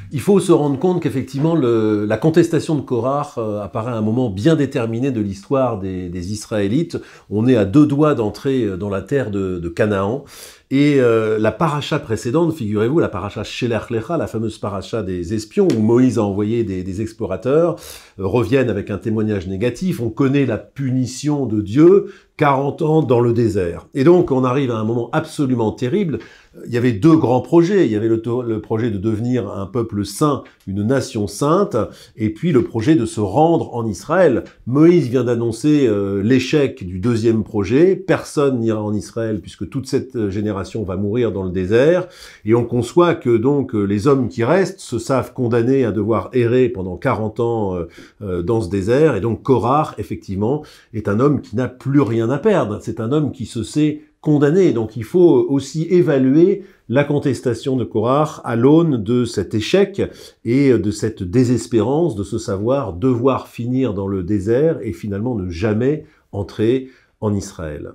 Il faut se rendre compte qu'effectivement, la contestation de Korach apparaît à un moment bien déterminé de l'histoire des Israélites. On est à 2 doigts d'entrer dans la terre de Canaan. Et la paracha précédente, figurez-vous, la paracha Shelach Lecha, la fameuse paracha des espions, où Moïse a envoyé des explorateurs, reviennent avec un témoignage négatif. On connaît la punition de Dieu, 40 ans dans le désert. Et donc, on arrive à un moment absolument terrible. Il y avait 2 grands projets. Il y avait le projet de devenir un peuple saint, une nation sainte, et puis le projet de se rendre en Israël. Moïse vient d'annoncer l'échec du 2e projet. Personne n'ira en Israël puisque toute cette génération va mourir dans le désert. Et on conçoit que donc les hommes qui restent se savent condamnés à devoir errer pendant 40 ans dans ce désert. Et donc Korach, effectivement, est un homme qui n'a plus rien à perdre. C'est un homme qui se sait condamné. Donc il faut aussi évaluer la contestation de Korach à l'aune de cet échec et de cette désespérance de se savoir devoir finir dans le désert et finalement ne jamais entrer en Israël.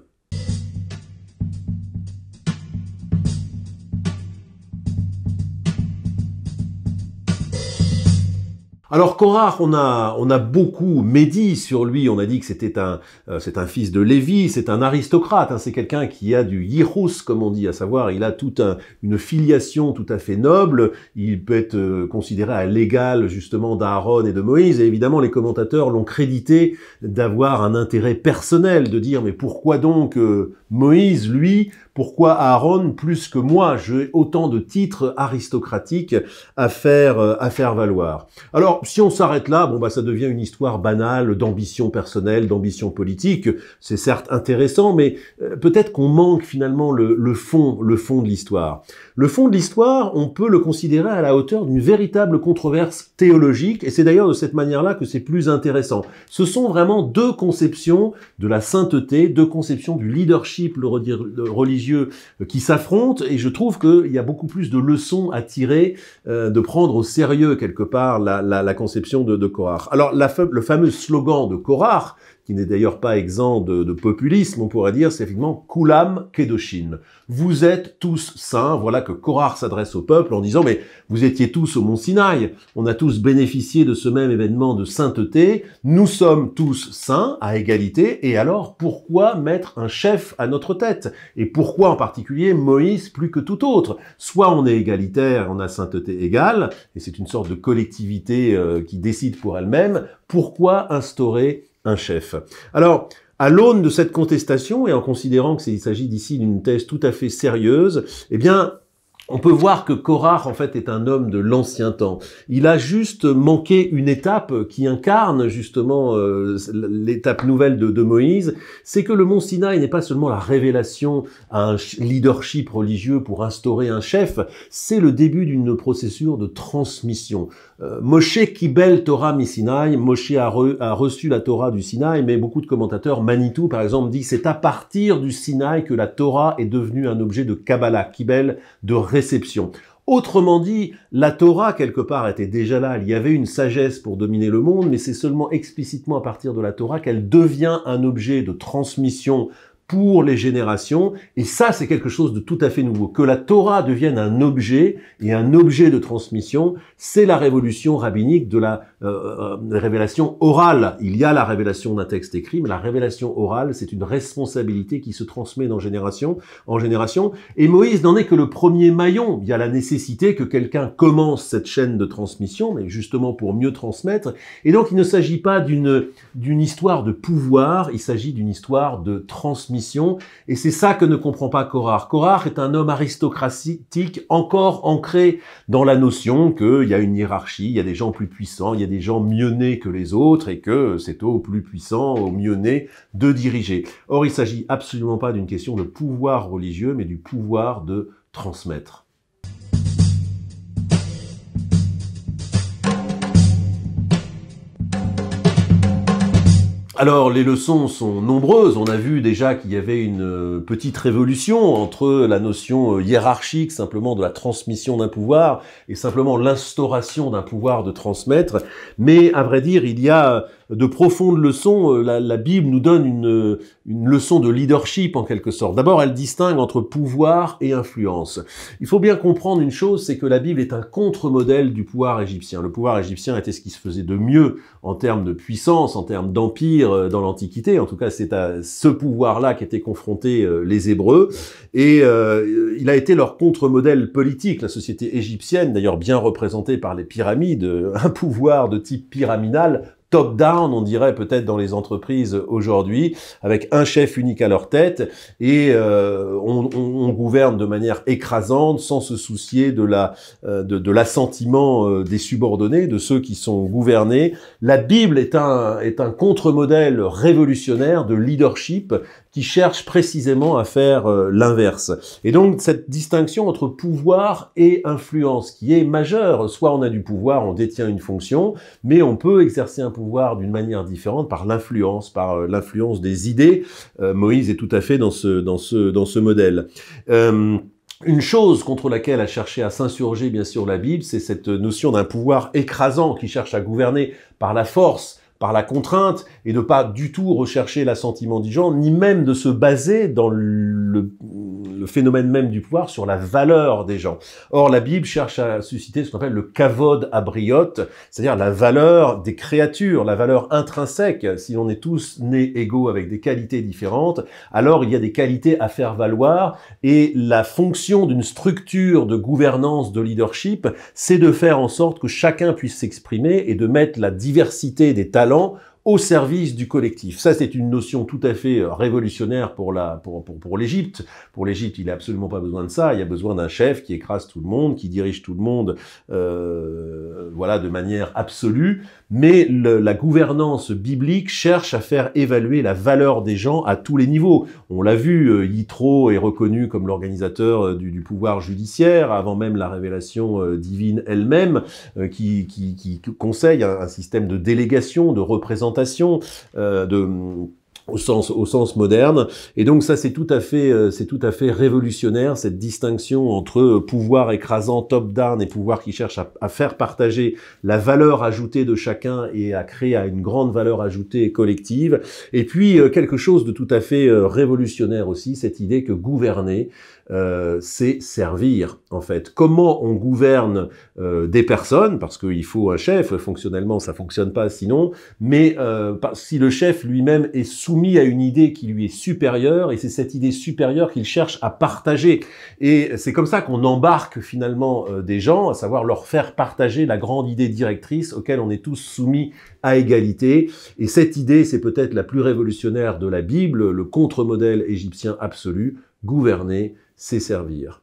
Alors Korach, on a beaucoup médit sur lui. On a dit que c'est un fils de Lévi, c'est un aristocrate. Hein, c'est quelqu'un qui a du yichus, comme on dit, à savoir, il a une filiation tout à fait noble. Il peut être considéré à l'égal justement d'Aaron et de Moïse. Et évidemment, les commentateurs l'ont crédité d'avoir un intérêt personnel, de dire mais pourquoi donc Moïse, lui, pourquoi Aaron plus que moi? J'ai autant de titres aristocratiques à faire valoir. Alors, si on s'arrête là, bon bah ça devient une histoire banale d'ambition personnelle, d'ambition politique. C'est certes intéressant, mais peut-être qu'on manque finalement le fond de l'histoire. Le fond de l'histoire, on peut le considérer à la hauteur d'une véritable controverse théologique, et c'est d'ailleurs de cette manière-là que c'est plus intéressant. Ce sont vraiment 2 conceptions de la sainteté, 2 conceptions du leadership religieux qui s'affrontent, et je trouve qu'il y a beaucoup plus de leçons à tirer, de prendre au sérieux quelque part la conception de Korach. Alors le fameux slogan de Korach, qui n'est d'ailleurs pas exempt de populisme, on pourrait dire, c'est effectivement « Kulam Kedoshim ». Vous êtes tous saints. Voilà que Korach s'adresse au peuple en disant « Mais vous étiez tous au mont Sinaï, on a tous bénéficié de ce même événement de sainteté, nous sommes tous saints à égalité, et alors pourquoi mettre un chef à notre tête? Et pourquoi en particulier Moïse plus que tout autre? Soit on est égalitaire, on a sainteté égale, et c'est une sorte de collectivité qui décide pour elle-même, pourquoi instaurer un chef? Alors, à l'aune de cette contestation, et en considérant qu'il s'agit d'ici d'une thèse tout à fait sérieuse, eh bien, on peut voir que Korach, en fait, est un homme de l'ancien temps. Il a juste manqué une étape qui incarne justement l'étape nouvelle de Moïse. C'est que le mont Sinaï n'est pas seulement la révélation à un leadership religieux pour instaurer un chef, c'est le début d'une procédure de transmission. Moshe Kibel Torah mi Sinaï, Moshe a reçu la Torah du Sinaï, mais beaucoup de commentateurs, Manitou par exemple, dit c'est à partir du Sinaï que la Torah est devenue un objet de Kabbalah, Kibel, de réception. Autrement dit, la Torah, quelque part, était déjà là. Il y avait une sagesse pour dominer le monde, mais c'est seulement explicitement à partir de la Torah qu'elle devient un objet de transmission pour les générations, et ça c'est quelque chose de tout à fait nouveau. Que la Torah devienne un objet, et un objet de transmission, c'est la révolution rabbinique de la révélation orale. Il y a la révélation d'un texte écrit, mais la révélation orale, c'est une responsabilité qui se transmet de génération en génération, et Moïse n'en est que le premier maillon. Il y a la nécessité que quelqu'un commence cette chaîne de transmission, mais justement pour mieux transmettre, et donc il ne s'agit pas d'une histoire de pouvoir, il s'agit d'une histoire de transmission. Et c'est ça que ne comprend pas Korach. Korach est un homme aristocratique encore ancré dans la notion qu'il y a une hiérarchie, il y a des gens plus puissants, il y a des gens mieux nés que les autres et que c'est aux plus puissants, aux mieux nés de diriger. Or, il ne s'agit absolument pas d'une question de pouvoir religieux, mais du pouvoir de transmettre. Alors, les leçons sont nombreuses. On a vu déjà qu'il y avait une petite révolution entre la notion hiérarchique, simplement de la transmission d'un pouvoir, et simplement l'instauration d'un pouvoir de transmettre. Mais, à vrai dire, il y a de profondes leçons. La Bible nous donne une leçon de leadership en quelque sorte. D'abord, elle distingue entre pouvoir et influence. Il faut bien comprendre une chose, c'est que la Bible est un contre-modèle du pouvoir égyptien. Le pouvoir égyptien était ce qui se faisait de mieux en termes de puissance, en termes d'empire dans l'Antiquité. En tout cas, c'est à ce pouvoir-là qu'étaient confrontés les Hébreux. Et il a été leur contre-modèle politique. La société égyptienne, d'ailleurs bien représentée par les pyramides, un pouvoir de type pyramidal, top-down, on dirait peut-être dans les entreprises aujourd'hui, avec un chef unique à leur tête, et on gouverne de manière écrasante, sans se soucier de l'assentiment des subordonnés, de ceux qui sont gouvernés. La Bible est un contre-modèle révolutionnaire de leadership qui cherche précisément à faire l'inverse. Et donc, cette distinction entre pouvoir et influence qui est majeure, soit on a du pouvoir, on détient une fonction, mais on peut exercer un pouvoir d'une manière différente par l'influence des idées. Moïse est tout à fait dans ce modèle. Une chose contre laquelle a cherché à s'insurger, bien sûr, la Bible, c'est cette notion d'un pouvoir écrasant qui cherche à gouverner par la force, par la contrainte, et de pas du tout rechercher l'assentiment des gens, ni même de se baser dans le phénomène même du pouvoir sur la valeur des gens. Or, la Bible cherche à susciter ce qu'on appelle le kavod abriot, c'est-à-dire la valeur des créatures, la valeur intrinsèque. Si l'on est tous nés égaux avec des qualités différentes, alors il y a des qualités à faire valoir, et la fonction d'une structure de gouvernance, de leadership, c'est de faire en sorte que chacun puisse s'exprimer et de mettre la diversité des talents au service du collectif. Ça, c'est une notion tout à fait révolutionnaire pour l'Égypte. Pour l'Égypte, il n'a absolument pas besoin de ça. Il y a besoin d'un chef qui écrase tout le monde, qui dirige tout le monde, voilà, de manière absolue. Mais la gouvernance biblique cherche à faire évaluer la valeur des gens à tous les niveaux. On l'a vu, Yitro est reconnu comme l'organisateur du pouvoir judiciaire, avant même la révélation divine elle-même, qui conseille un système de délégation, de représentation, au sens moderne. Et donc ça, c'est tout à fait révolutionnaire, cette distinction entre pouvoir écrasant top-down et pouvoir qui cherche à faire partager la valeur ajoutée de chacun et à créer une grande valeur ajoutée collective. Et puis quelque chose de tout à fait révolutionnaire aussi, cette idée que gouverner, c'est servir, en fait. Comment on gouverne des personnes, parce qu'il faut un chef, fonctionnellement ça fonctionne pas sinon, mais si le chef lui-même est soumis à une idée qui lui est supérieure, et c'est cette idée supérieure qu'il cherche à partager. Et c'est comme ça qu'on embarque finalement des gens, à savoir leur faire partager la grande idée directrice auquel on est tous soumis à égalité. Et cette idée, c'est peut-être la plus révolutionnaire de la Bible, le contre-modèle égyptien absolu: gouverner, c'est servir.